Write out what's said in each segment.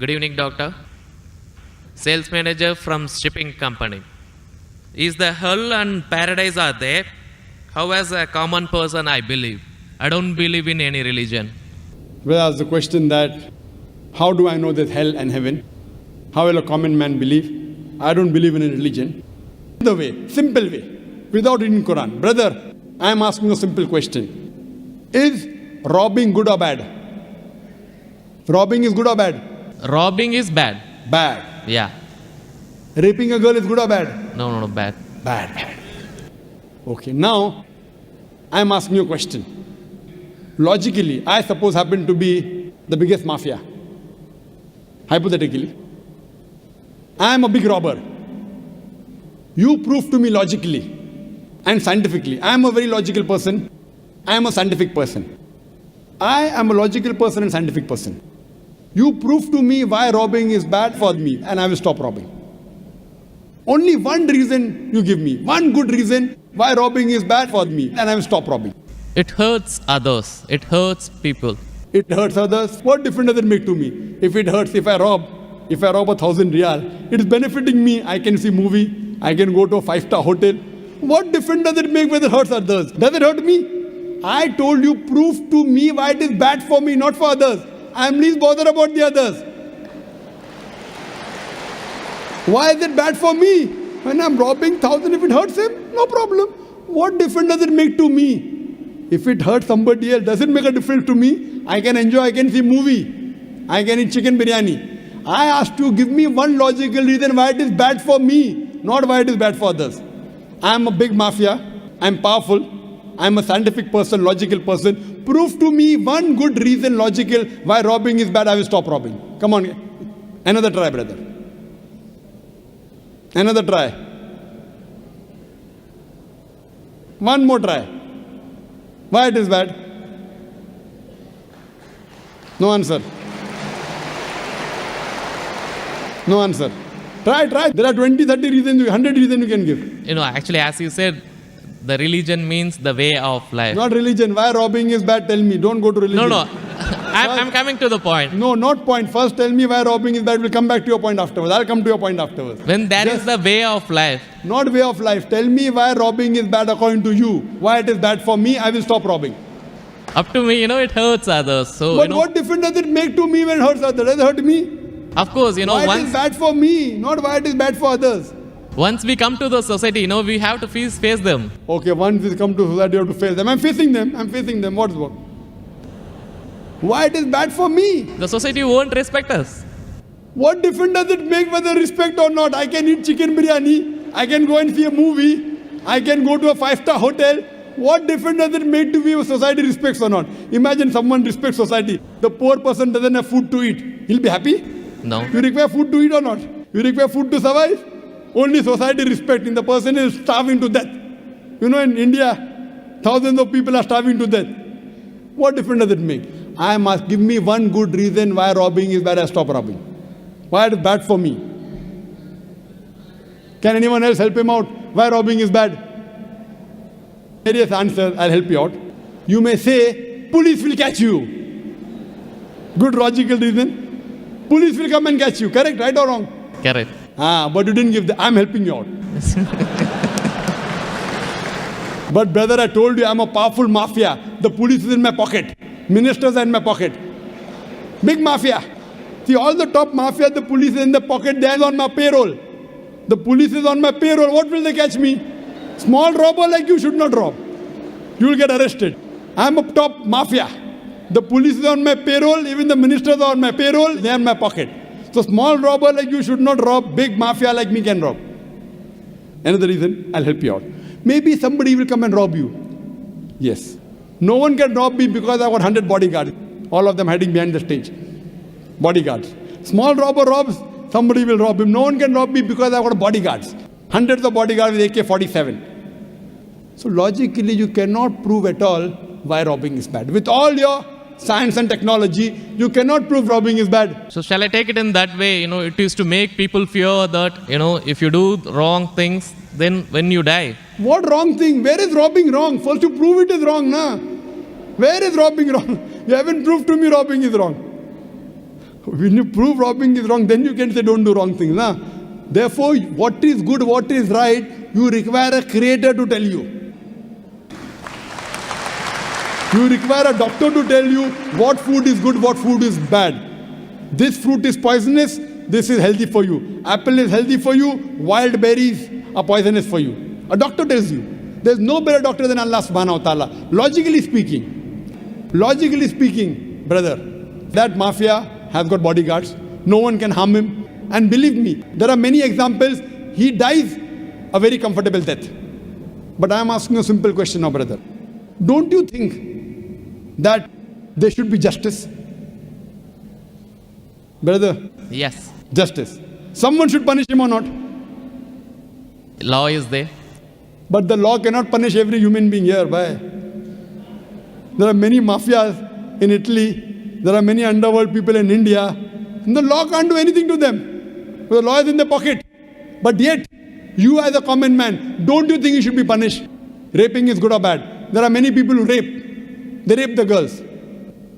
Good evening, doctor. Sales manager from shipping company. Is the hell and paradise are there? How as a common person I believe. I don't believe in any religion. Well, ask the question that, how do I know there's hell and heaven? How will a common man believe? I don't believe in a religion. The way, simple way, without reading Quran. Brother, I am asking a simple question. Is robbing good or bad? Robbing is good or bad? Robbing is bad. Bad. Yeah. Raping a girl is good or bad? No, bad. Bad. Okay, now I am asking you a question. Logically, I suppose happen to be the biggest mafia. Hypothetically. I am a big robber. You prove to me logically and scientifically. I am a very logical person. I am a scientific person. I am a logical person and scientific person. You prove to me why robbing is bad for me and I will stop robbing. Only one reason you give me, one good reason why robbing is bad for me and I will stop robbing. It hurts others. It hurts people. It hurts others. What difference does it make to me? If it hurts, if I rob 1,000 riyal, it is benefiting me. I can see movie. I can go to a 5-star hotel. What difference does it make whether it hurts others? Does it hurt me? I told you, prove to me why it is bad for me, not for others. I am least bothered about the others. Why is it bad for me? When I am robbing 1,000, if it hurts him, no problem. What difference does it make to me? If it hurts somebody else, does it make a difference to me? I can enjoy, I can see movie. I can eat chicken biryani. I asked you, give me one logical reason why it is bad for me, not why it is bad for others. I am a big mafia. I am powerful. I am a scientific person, logical person. Prove to me one good reason, logical, why robbing is bad. I will stop robbing. Come on. Another try, brother. Another try. One more try. Why it is bad? No answer. No answer. Try. There are 20, 30 reasons, 100 reasons you can give. Actually, as you said, the religion means the way of life. Not religion. Why robbing is bad? Tell me. Don't go to religion. No. I'm coming to the point. No, not point. First tell me why robbing is bad. We'll come back to your point afterwards. I'll come to your point afterwards. When that is the way of life. Not way of life. Tell me why robbing is bad according to you. Why it is bad for me, I will stop robbing. Up to me, it hurts others. So, but what difference does it make to me when it hurts others? Does it hurt me? Of course, why it is bad for me, not why it is bad for others. Once we come to the society, we have to face them. Okay, once we come to society, you have to face them. I'm facing them. What's what? Why it is bad for me? The society won't respect us. What difference does it make whether respect or not? I can eat chicken biryani. I can go and see a movie. I can go to a 5-star hotel. What difference does it make to me if society respects or not? Imagine someone respects society. The poor person doesn't have food to eat. He'll be happy? No. You require food to eat or not? You require food to survive? Only society respecting. The person is starving to death. In India, thousands of people are starving to death. What difference does it make? I must give me one good reason why robbing is bad. I stop robbing. Why it is bad for me? Can anyone else help him out? Why robbing is bad? Various answers. I'll help you out. You may say, police will catch you. Good logical reason. Police will come and catch you. Correct? Right or wrong? Correct. But you didn't give I'm helping you out. But brother, I told you I'm a powerful mafia. The police is in my pocket. Ministers are in my pocket. Big mafia. See, all the top mafia, the police is in the pocket. They are on my payroll. The police is on my payroll. What will they catch me? Small robber like you should not rob. You will get arrested. I'm a top mafia. The police is on my payroll. Even the ministers are on my payroll. They are in my pocket. So small robber like you should not rob. Big mafia like me can rob. Another reason, I'll help you out. Maybe somebody will come and rob you. Yes. No one can rob me because I've got 100 bodyguards. All of them hiding behind the stage. Bodyguards. Small robber robs, somebody will rob him. No one can rob me because I've got bodyguards. Hundreds of bodyguards with AK-47. So logically, you cannot prove at all why robbing is bad. With all your science and technology, you cannot prove robbing is bad. So shall I take it in that way? It is to make people fear that, if you do wrong things, then when you die. What wrong thing? Where is robbing wrong? First you prove it is wrong, na? Where is robbing wrong? You haven't proved to me robbing is wrong. When you prove robbing is wrong, then you can say don't do wrong things. Nah? Therefore, what is good, what is right, you require a creator to tell you. You require a doctor to tell you what food is good, what food is bad. This fruit is poisonous, this is healthy for you. Apple is healthy for you, wild berries are poisonous for you. A doctor tells you. There's no better doctor than Allah subhanahu wa ta'ala. Logically speaking, brother, that mafia has got bodyguards. No one can harm him. And believe me, there are many examples. He dies a very comfortable death. But I am asking a simple question now, brother. Don't you think that there should be justice? Brother, Yes. justice. Someone should punish him or not? Law is there. But the law cannot punish every human being here. Why? There are many mafias in Italy. There are many underworld people in India. And the law can't do anything to them. The law is in their pocket. But yet, you as a common man, don't you think you should be punished? Raping is good or bad? There are many people who rape. They rape the girls.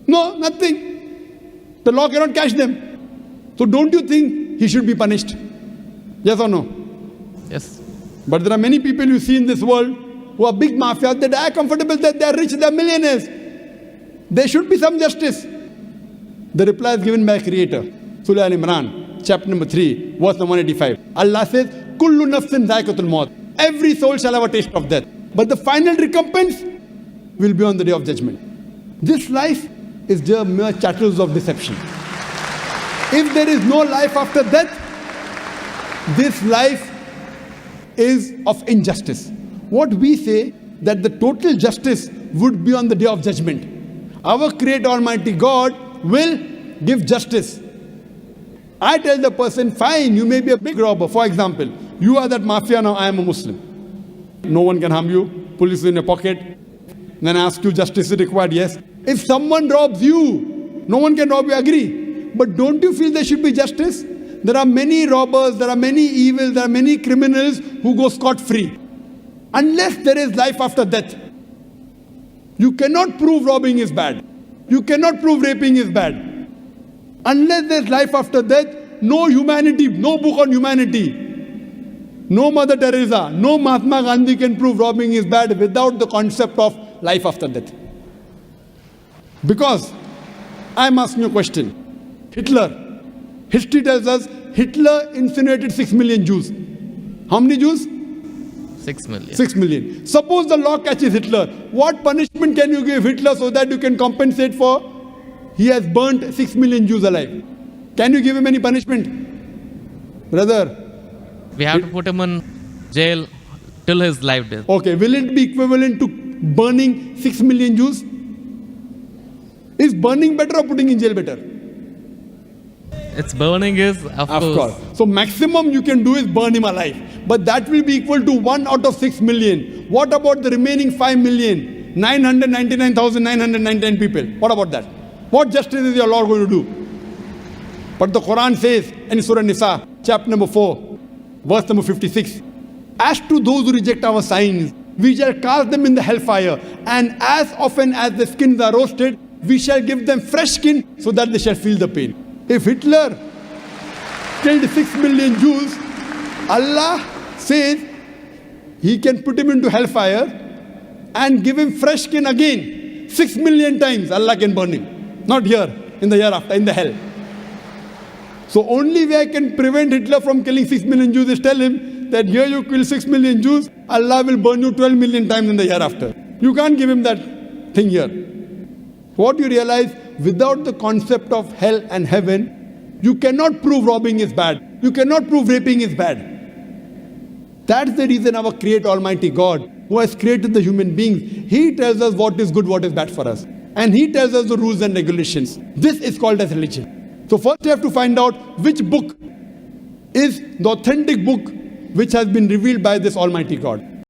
No, nothing. The law cannot catch them. So don't you think he should be punished? Yes or no? Yes. But there are many people you see in this world who are big mafias. They die comfortable, that they are rich, they are millionaires. There should be some justice. The reply is given by Creator. Surah Al-Imran, chapter number 3, verse number 185. Allah says, Kullu nafsin dha'iqatul maut. Every soul shall have a taste of death. But the final recompense will be on the day of judgment. This life is just mere chattels of deception. If there is no life after death, this life is of injustice. What we say, that the total justice would be on the day of judgment. Our Creator Almighty God will give justice. I tell the person, fine, you may be a big robber. For example, you are that mafia, now I am a Muslim. No one can harm you. Police is in your pocket. Then I ask you, justice is required. Yes. If someone robs you, no one can rob you, agree. But don't you feel there should be justice? There are many robbers, there are many evils, there are many criminals who go scot-free. Unless there is life after death. You cannot prove robbing is bad. You cannot prove raping is bad. Unless there is life after death, no humanity, no book on humanity, no Mother Teresa, no Mahatma Gandhi can prove robbing is bad without the concept of life after death. Because I am asking you a question. Hitler. History tells us Hitler incinerated 6 million Jews. How many Jews? 6 million. 6 million. Suppose the law catches Hitler. What punishment can you give Hitler so that you can compensate for he has burnt 6 million Jews alive? Can you give him any punishment? Brother. We have to put him in jail till his life death. Okay, will it be equivalent to burning 6 million Jews? Is burning better or putting in jail better? It's burning is, of course. So maximum you can do is burn him alive. But that will be equal to 1 out of 6 million. What about the remaining 5,999,999 people? What about that? What justice is your Lord going to do? But the Quran says in Surah Nisa, chapter number 4, verse number 56, as to those who reject our signs, we shall cast them in the hellfire, and as often as the skins are roasted, we shall give them fresh skin so that they shall feel the pain. If Hitler killed 6 million Jews, Allah says he can put him into hellfire and give him fresh skin again. 6 million times Allah can burn him. Not here, in the hereafter, in the hell. So only way I can prevent Hitler from killing 6 million Jews is tell him that here you kill 6 million Jews, Allah will burn you 12 million times in the hereafter. You can't give him that thing here. What you realize, without the concept of hell and heaven, you cannot prove robbing is bad. You cannot prove raping is bad. That's the reason our Creator Almighty God, who has created the human beings, He tells us what is good, what is bad for us. And He tells us the rules and regulations. This is called as religion. So first you have to find out which book is the authentic book which has been revealed by this Almighty God.